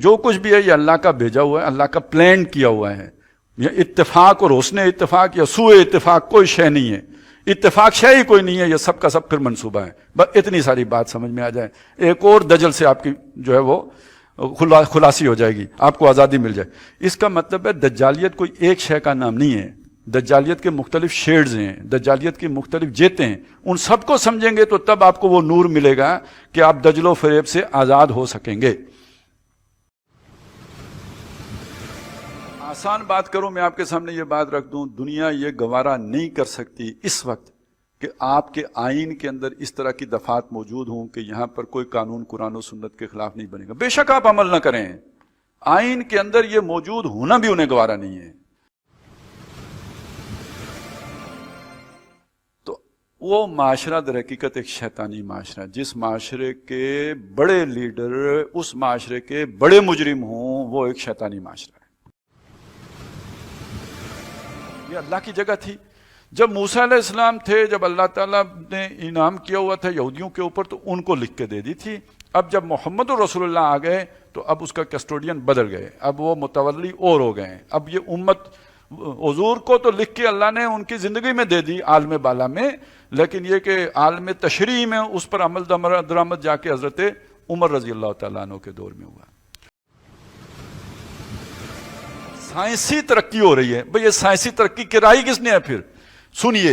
جو کچھ بھی ہے یہ اللہ کا بھیجا ہوا ہے، اللہ کا پلان کیا ہوا ہے. یہ اتفاق اور حسن اتفاق یا سوء اتفاق کوئی شے نہیں ہے. اتفاق شے ہی کوئی نہیں ہے، یہ سب کا سب پھر منصوبہ ہے. بس اتنی ساری بات سمجھ میں آ جائے، ایک اور دجل سے آپ کی جو ہے وہ خلاصی ہو جائے گی، آپ کو آزادی مل جائے. اس کا مطلب ہے دجالیت کوئی ایک شے کا نام نہیں ہے. دجالیت کے مختلف شیڈز ہیں، دجالیت کی مختلف جیتیں ہیں. ان سب کو سمجھیں گے تو تب آپ کو وہ نور ملے گا کہ آپ دجل و فریب سے آزاد ہو سکیں گے. آسان بات کروں، میں آپ کے سامنے یہ بات رکھ دوں، دنیا یہ گوارا نہیں کر سکتی اس وقت کہ آپ کے آئین کے اندر اس طرح کی دفعات موجود ہوں کہ یہاں پر کوئی قانون قرآن و سنت کے خلاف نہیں بنے گا. بے شک آپ عمل نہ کریں، آئین کے اندر یہ موجود ہونا بھی انہیں گوارا نہیں ہے. تو وہ معاشرہ در حقیقت ایک شیطانی معاشرہ، جس معاشرے کے بڑے لیڈر اس معاشرے کے بڑے مجرم ہوں، وہ ایک شیطانی معاشرہ ہے. یہ اللہ کی جگہ تھی. جب موسیٰ علیہ السلام تھے، جب اللہ تعالیٰ نے انعام کیا ہوا تھا یہودیوں کے اوپر، تو ان کو لکھ کے دے دی تھی. اب جب محمد رسول اللہ آ گئے تو اب اس کا کسٹوڈین بدل گئے، اب وہ متولی اور ہو گئے. اب یہ امت حضور کو تو لکھ کے اللہ نے ان کی زندگی میں دے دی عالم بالا میں، لیکن یہ کہ عالم تشریع میں اس پر عمل درآمد جا کے حضرت عمر رضی اللہ تعالیٰ عنہ کے دور میں ہوا. سائنسی ترقی ہو رہی ہے. بھئی یہ سائنسی ترقی کرائی کس نے ہے پھر؟ سنیے،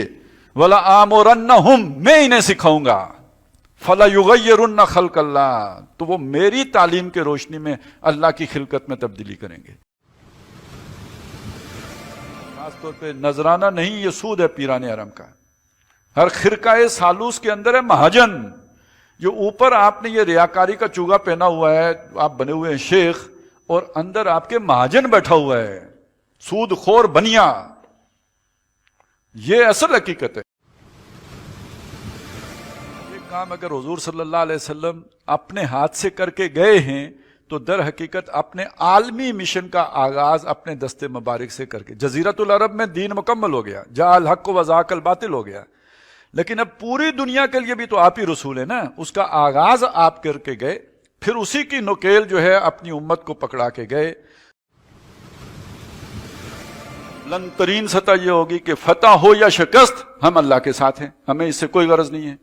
وَلَآمُرَنَّهُمْ، میں انہیں سکھاؤں گا، فَلَيُغَيِّرُنَّ خَلْقَ اللَّهِ، تو وہ میری تعلیم کے روشنی میں اللہ کی خلقت میں تبدیلی کریں گے. خاص طور پہ نذرانہ نہیں، یہ سود ہے پیران حرم کا. ہر خرقہ سالوس کے اندر ہے مہاجن، جو اوپر آپ نے یہ ریاکاری کا چوگا پہنا ہوا ہے، آپ بنے ہوئے ہیں شیخ، اور اندر آپ کے مہاجن بیٹھا ہوا ہے، سود خور بنیا. یہ اصل حقیقت ہے. یہ کام اگر حضور صلی اللہ علیہ وسلم اپنے ہاتھ سے کر کے گئے ہیں تو در حقیقت اپنے عالمی مشن کا آغاز اپنے دست مبارک سے کر کے، جزیرۃ العرب میں دین مکمل ہو گیا، جاء الحق وزاق الباطل ہو گیا. لیکن اب پوری دنیا کے لیے بھی تو آپ ہی رسول ہیں نا، اس کا آغاز آپ کر کے گئے، پھر اسی کی نکیل جو ہے اپنی امت کو پکڑا کے گئے. بلند ترین سطح یہ ہوگی کہ فتح ہو یا شکست، ہم اللہ کے ساتھ ہیں، ہمیں اس سے کوئی غرض نہیں ہے.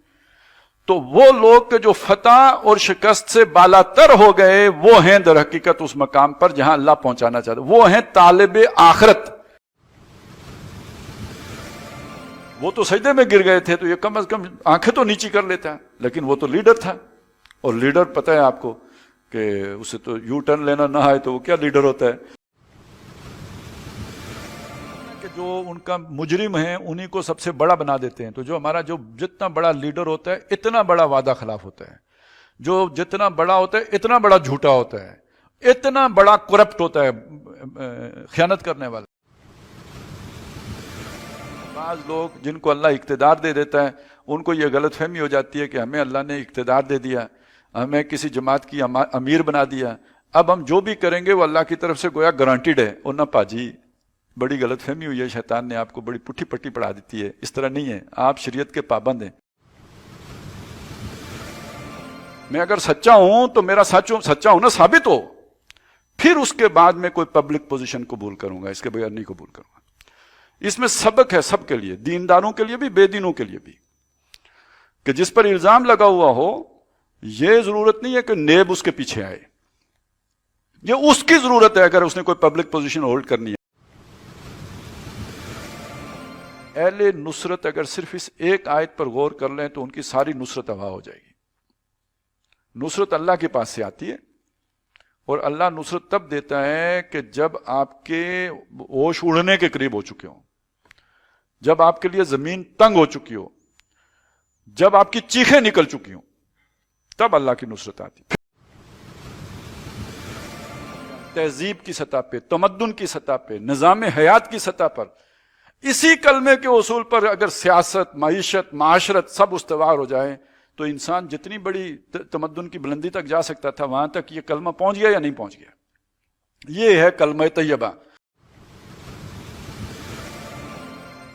تو وہ لوگ کہ جو فتح اور شکست سے بالا تر ہو گئے، وہ ہیں در حقیقت اس مقام پر جہاں اللہ پہنچانا چاہتے، وہ ہیں طالب آخرت. وہ تو سجدے میں گر گئے تھے تو یہ کم از کم آنکھیں تو نیچی کر لیتا، لیکن وہ تو لیڈر تھا. اور لیڈر پتہ ہے آپ کو کہ اسے تو یو ٹرن لینا نہ آئے تو وہ کیا لیڈر ہوتا ہے. کہ جو ان کا مجرم ہیں انہی کو سب سے بڑا بنا دیتے ہیں. تو جو ہمارا جو جتنا بڑا لیڈر ہوتا ہے اتنا بڑا وعدہ خلاف ہوتا ہے، جو جتنا بڑا ہوتا ہے اتنا بڑا جھوٹا ہوتا ہے، اتنا بڑا کرپٹ ہوتا ہے، خیانت کرنے والا. بعض لوگ جن کو اللہ اقتدار دے دیتا ہے ان کو یہ غلط فہمی ہو جاتی ہے کہ ہمیں اللہ نے اقتدار دے دیا، ہمیں کسی جماعت کی امیر بنا دیا، اب ہم جو بھی کریں گے وہ اللہ کی طرف سے گویا گارنٹیڈ ہے. اور نہ پاجی، بڑی غلط فہمی ہوئی ہے، شیطان نے آپ کو بڑی پٹھی پٹی پڑھا دیتی ہے. اس طرح نہیں ہے، آپ شریعت کے پابند ہیں. میں اگر سچا ہوں تو میرا سچا ہونا ثابت ہو، پھر اس کے بعد میں کوئی پبلک پوزیشن قبول کروں گا، اس کے بغیر نہیں قبول کروں گا. اس میں سبق ہے سب کے لیے، دینداروں کے لیے بھی، بے دینوں کے لیے بھی، کہ جس پر الزام لگا ہوا ہو یہ ضرورت نہیں ہے کہ نیب اس کے پیچھے آئے، یہ اس کی ضرورت ہے اگر اس نے کوئی پبلک پوزیشن ہولڈ کرنی ہے. اہل نصرت اگر صرف اس ایک آیت پر غور کر لیں تو ان کی ساری نصرت ہوا ہو جائے گی. نصرت اللہ کے پاس سے آتی ہے، اور اللہ نصرت تب دیتا ہے کہ جب آپ کے ہوش اڑنے کے قریب ہو چکے ہوں، جب آپ کے لیے زمین تنگ ہو چکی ہو، جب آپ کی چیخیں نکل چکی ہوں، تب اللہ کی نصرت آتی. تہذیب کی سطح پہ، تمدن کی سطح پہ، نظام حیات کی سطح پر، اسی کلمے کے اصول پر اگر سیاست، معیشت، معاشرت سب استوار ہو جائیں تو انسان جتنی بڑی تمدن کی بلندی تک جا سکتا تھا وہاں تک یہ کلمہ پہنچ گیا یا نہیں پہنچ گیا. یہ ہے کلمہ طیبہ،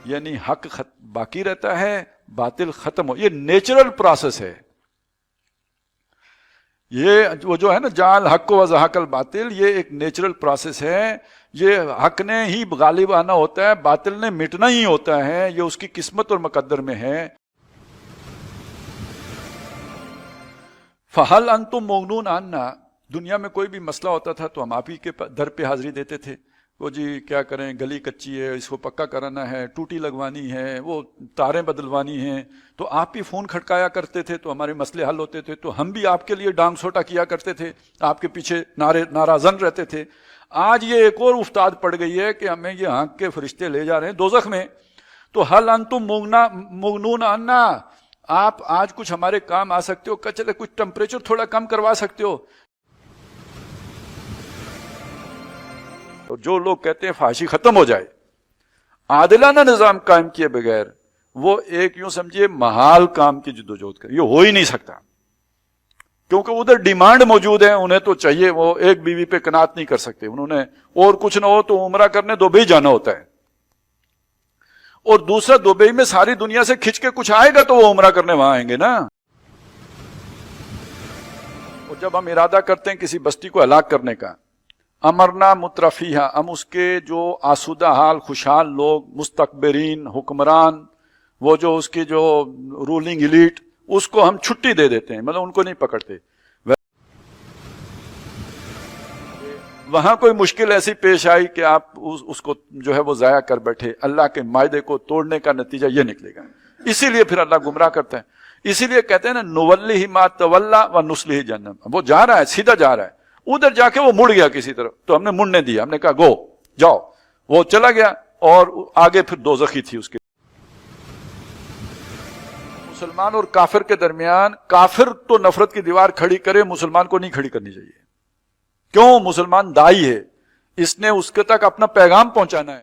یعنی حق باقی رہتا ہے، باطل ختم ہو. یہ نیچرل پروسیس ہے. یہ وہ جو ہے نا جعل حق و زحق الباطل، یہ ایک نیچرل پروسیس ہے. یہ حق نے ہی غالب آنا ہوتا ہے، باطل نے مٹنا ہی ہوتا ہے، یہ اس کی قسمت اور مقدر میں ہے. فَهَلْ أَنْتُمْ مُغْنُونَ عَنَّا، دنیا میں کوئی بھی مسئلہ ہوتا تھا تو ہم آپ ہی کے در پہ حاضری دیتے تھے. وہ جی کیا کریں، گلی کچی ہے، اس کو پکا کرانا ہے، ٹوٹی لگوانی ہے، وہ تاریں بدلوانی ہیں، تو آپ ہی فون کھٹکایا کرتے تھے تو ہمارے مسئلے حل ہوتے تھے. تو ہم بھی آپ کے لیے ڈانگ سوٹا کیا کرتے تھے، آپ کے پیچھے نارازن رہتے تھے. آج یہ ایک اور افتاد پڑ گئی ہے کہ ہمیں یہ ہانک کے فرشتے لے جا رہے ہیں دوزخ میں. تو حل انتم مغنون عنا، آپ آج کچھ ہمارے کام آ سکتے ہو، چلے کچھ ٹمپریچر تھوڑا کم کروا سکتے ہو. جو لوگ کہتے ہیں فحاشی ختم ہو جائے، عادلانہ نظام قائم کیے بغیر، وہ ایک یوں سمجھیے محال کام کی جدوجہد کرے. یہ ہو ہی نہیں سکتا، کیونکہ ادھر ڈیمانڈ موجود ہے، انہیں تو چاہیے، وہ ایک بیوی پہ قناعت نہیں کر سکتے. انہوں نے اور کچھ نہ ہو تو عمرہ کرنے دبئی جانا ہوتا ہے، اور دوسرا دبئی میں ساری دنیا سے کھچ کے کچھ آئے گا تو وہ عمرہ کرنے وہاں آئیں گے نا. اور جب ہم ارادہ کرتے ہیں کسی بستی کو ہلاک کرنے کا، امرنا مترفیہ، ہم اس کے جو آسودہ حال خوشحال لوگ، مستکبرین حکمران، وہ جو اس کی جو رولنگ ایلیٹ، اس کو ہم چھٹی دے دیتے ہیں، مطلب ان کو نہیں پکڑتے. وہاں کوئی مشکل ایسی پیش آئی کہ آپ اس کو جو ہے وہ ضائع کر بیٹھے، اللہ کے معاہدے کو توڑنے کا نتیجہ یہ نکلے گا. اسی لیے پھر اللہ گمراہ کرتا ہے. اسی لیے کہتے ہیں نا نولی ما تولا و نصلہ جہنم. وہ جا رہا ہے، سیدھا جا رہا ہے، ادھر جا کے وہ مڑ گیا کسی طرف، تو ہم نے مڑنے دیا، ہم نے کہا گو جاؤ، وہ چلا گیا، اور آگے پھر دوزخی تھی اس کے. مسلمان اور کافر کے درمیان، کافر تو نفرت کی دیوار کھڑی کرے، مسلمان کو نہیں کھڑی کرنی چاہیے. کیوں؟ مسلمان دائی ہے، اس نے اس کے تک اپنا پیغام پہنچانا ہے.